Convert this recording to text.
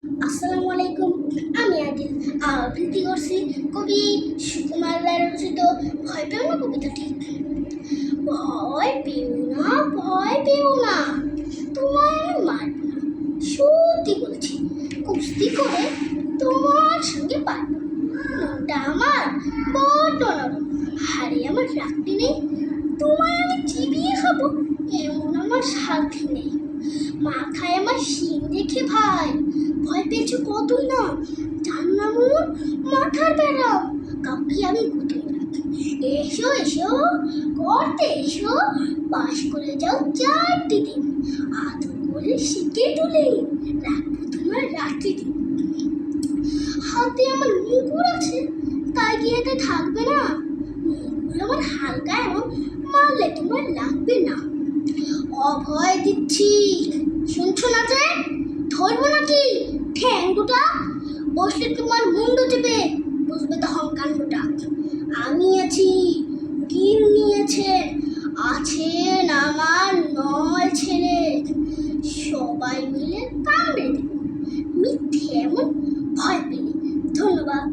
আসসালামু আলাইকুম। আমি আদিল আবৃত্তি করছি কবি সুকুমার রায় রচিত ভয় পেও না কবিতাটি। ভয় পেও না, ভয় পেও না, তোমায় আমি মারব না, সত্যি বলছি। কুস্তি করে তোমার সঙ্গে পারব। মনটা আমার বড্ড নরম, হারে আমার রাখতে নেই। তোমায় আমি চিবিয়ে খাবো এমন আমার সাধ্যি নেই। মাথায় আমার শিং রেখে ভাই ভয় পেয়েছো কতই না, যার নাম ওর মাথার বেড়া। কাউকে আমি গুটোই না। এসো এসো করতে এসো, বাস করে যাও 4টি দিন। আদর করে শিখে তুলে রাখবো তোমার রাত্রি দিন। হাতে আমার মুকুর আছে, তাই কি এতে থাকবে না? মুকুর আমার হালকা, এমন মারলে তোমার লাগবে না। অভয় দিচ্ছি, শুনছো না যে? ধরবো নাকি ঠ্যাং দুটা? বসলে তোমার মুন্ডু চেপে বুঝবে তখন কাণ্ডটা। আমি আছি, গিল নিয়েছে, আছেন আমার 9 ছেলে। সবাই মিলে কামড়ে দেব মিথ্যে এমন ভয় পেলে। ধন্যবাদ।